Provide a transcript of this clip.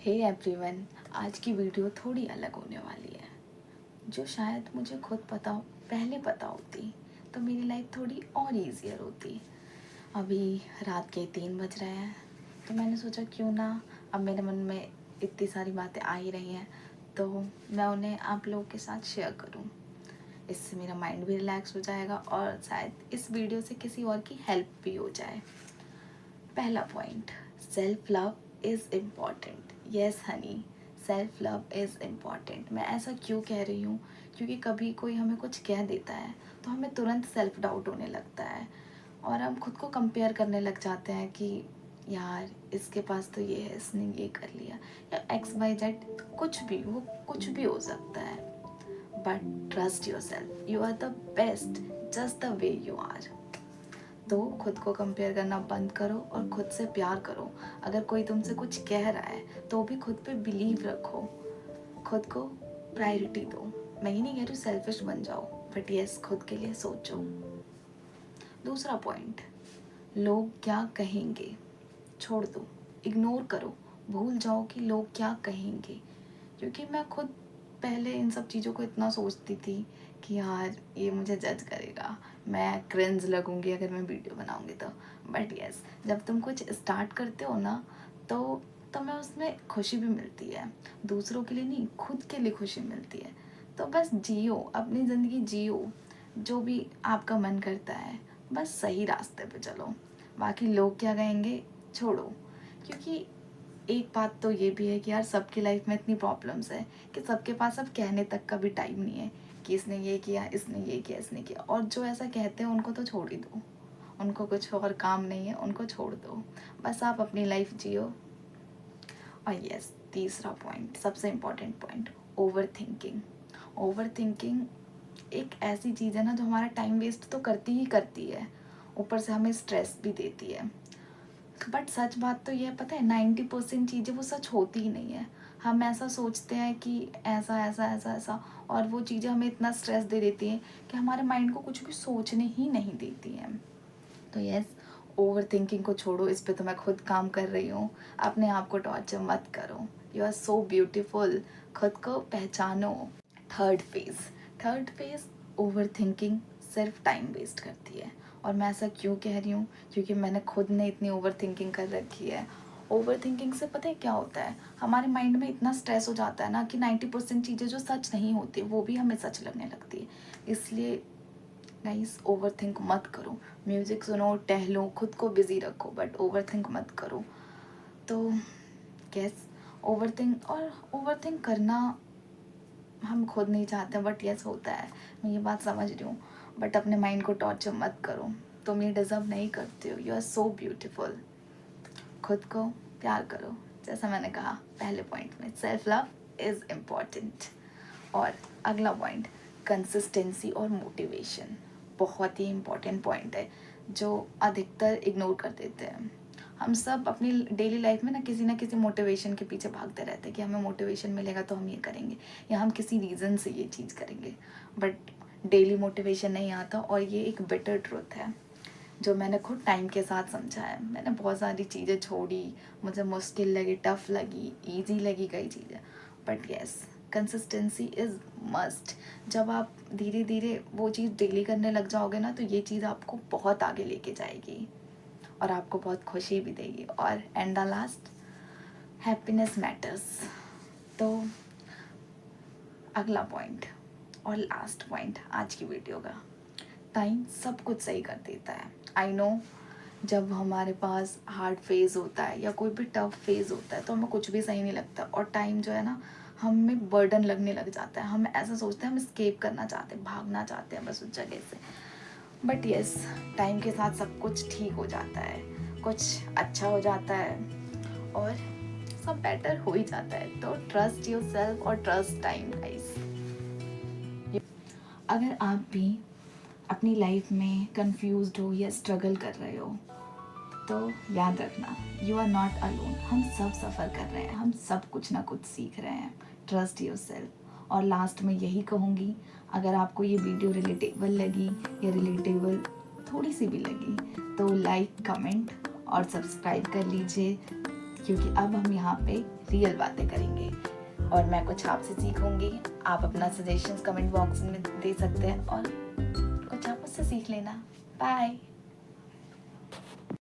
Hey everyone, आज की video थोड़ी अलग होने वाली है। जो शायद मुझे खुद पहले पता होती तो मेरी लाइफ थोड़ी और ईजियर होती। अभी रात के 3 बज रहे हैं तो मैंने सोचा क्यों ना, अब मेरे मन में इतनी सारी बातें आ ही रही हैं तो मैं उन्हें आप लोगों के साथ शेयर करूं। इससे मेरा माइंड भी रिलैक्स हो जाएगा और शायद इस वीडियो से किसी और की हेल्प भी हो जाए। पहला point, self love is important. Yes Honey, self love is important. मैं ऐसा क्यों कह रही हूँ, क्योंकि कभी कोई हमें कुछ कह देता है तो हमें तुरंत सेल्फ डाउट होने लगता है और हम खुद को कंपेयर करने लग जाते हैं कि यार इसके पास तो ये है, इसने ये कर लिया, या एक्स वाई जेड, कुछ भी, वो कुछ भी हो सकता है। But trust yourself, you are the best just the way you are. तो खुद को कंपेयर करना बंद करो और खुद से प्यार करो। अगर कोई तुमसे कुछ कह रहा है तो भी खुद पे बिलीव रखो, खुद को प्रायोरिटी दो। मैं ये नहीं कह रही सेल्फिश बन जाओ, बट यस, खुद के लिए सोचो। दूसरा पॉइंट, लोग क्या कहेंगे छोड़ दो, इग्नोर करो, भूल जाओ कि लोग क्या कहेंगे। क्योंकि मैं खुद पहले इन सब चीज़ों को इतना सोचती थी कि यार ये मुझे जज करेगा, मैं क्रिंज लगूंगी अगर मैं वीडियो बनाऊंगी तो। बट यस, जब तुम कुछ स्टार्ट करते हो ना तो तुम्हें उसमें खुशी भी मिलती है। दूसरों के लिए नहीं, खुद के लिए खुशी मिलती है। तो बस जियो अपनी ज़िंदगी, जियो जो भी आपका मन करता है, बस सही रास्ते पे चलो। बाकी लोग क्या कहेंगे छोड़ो। क्योंकि एक बात तो ये भी है कि यार सबकी लाइफ में इतनी प्रॉब्लम्स है कि सबके पास अब कहने तक का भी टाइम नहीं है कि इसने ये किया, इसने ये किया, इसने किया। और जो ऐसा कहते हैं उनको तो छोड़ ही दो, उनको कुछ और काम नहीं है, उनको छोड़ दो। बस आप अपनी लाइफ जियो। और यस, तीसरा पॉइंट, सबसे important point, over thinking. Over thinking एक ऐसी चीज़ है ना जो हमारा टाइम वेस्ट तो करती ही करती है, ऊपर से हमें स्ट्रेस भी देती है। बट सच बात तो ये है, पता है 90% चीज़ें वो सच होती ही नहीं है। हम ऐसा सोचते हैं कि ऐसा ऐसा ऐसा ऐसा, और वो चीज़ें हमें इतना स्ट्रेस दे देती हैं कि हमारे माइंड को कुछ भी सोचने ही नहीं देती हैं। तो यस, ओवर थिंकिंग को छोड़ो। इस पे तो मैं खुद काम कर रही हूँ। अपने आप को टॉर्चर मत करो। यू आर सो ब्यूटीफुल, खुद को पहचानो। थर्ड फेज, ओवर थिंकिंग सिर्फ टाइम वेस्ट करती है। और मैं ऐसा क्यों कह रही हूँ, क्योंकि मैंने खुद ने इतनी ओवर थिंकिंग कर रखी है। ओवर थिंकिंग से पता है क्या होता है, हमारे माइंड में इतना स्ट्रेस हो जाता है ना कि 90% चीज़ें जो सच नहीं होती वो भी हमें सच लगने लगती है। इसलिए गाइस, ओवर थिंक मत करो। म्यूज़िक सुनो, टहलो, खुद को बिज़ी रखो, बट ओवर थिंक मत करो। तो यस, ओवर थिंक करना हम खुद नहीं चाहते, बट यस होता है। मैं ये बात समझ रही हूँ, बट अपने माइंड को टॉर्चर मत करो। तुम ये डिज़र्व नहीं करते हो। You are so beautiful. खुद को प्यार करो, जैसा मैंने कहा पहले पॉइंट में, सेल्फ लव इज़ इम्पॉर्टेंट। और अगला पॉइंट, कंसिस्टेंसी और मोटिवेशन। बहुत ही इम्पॉर्टेंट पॉइंट है जो अधिकतर इग्नोर कर देते हैं। हम सब अपनी डेली लाइफ में ना किसी मोटिवेशन के पीछे भागते रहते हैं कि हमें मोटिवेशन मिलेगा तो हम ये करेंगे, या हम किसी रीज़न से ये चीज़ करेंगे। बट डेली मोटिवेशन नहीं आता, और ये एक बिटर ट्रुथ है जो मैंने खुद टाइम के साथ समझा है। मैंने बहुत सारी चीज़ें छोड़ी, मुझे मुश्किल लगी, टफ़ लगी, ईजी लगी कई चीज़ें, but yes, consistency is must. जब आप धीरे धीरे वो चीज़ डेली करने लग जाओगे ना तो ये चीज़ आपको बहुत आगे लेके जाएगी और आपको बहुत खुशी भी देगी। और and the last, happiness matters. तो अगला पॉइंट और लास्ट पॉइंट आज की वीडियो का, टाइम सब कुछ सही कर देता है। आई नो, जब हमारे पास हार्ड फेज़ होता है या कोई भी टफ फेज़ होता है तो हमें कुछ भी सही नहीं लगता, और टाइम जो है ना हमें बर्डन लगने लग जाता है। हम ऐसा सोचते हैं, हम स्केप करना चाहते हैं, भागना चाहते हैं बस उस जगह से। बट यस, टाइम के साथ सब कुछ ठीक हो जाता है, कुछ अच्छा हो जाता है और सब बेटर हो ही जाता है। तो ट्रस्ट योर सेल्फ और ट्रस्ट टाइम गाइस। अगर आप भी अपनी लाइफ में कंफ्यूज्ड हो या स्ट्रगल कर रहे हो तो याद रखना, यू आर नॉट अलोन। हम सब सफ़र कर रहे हैं, हम सब कुछ ना कुछ सीख रहे हैं। Trust your self. और लास्ट में यही कहूँगी, अगर आपको ये वीडियो रिलेटेबल लगी या रिलेटेबल थोड़ी सी भी लगी तो लाइक, कमेंट और सब्सक्राइब कर लीजिए क्योंकि अब हम यहाँ पे रियल बातें करेंगे और मैं कुछ आपसे सीखूंगी। आप अपना सजेशंस कमेंट बॉक्स में दे सकते हैं और कुछ आप मुझसे सीख लेना। बाय।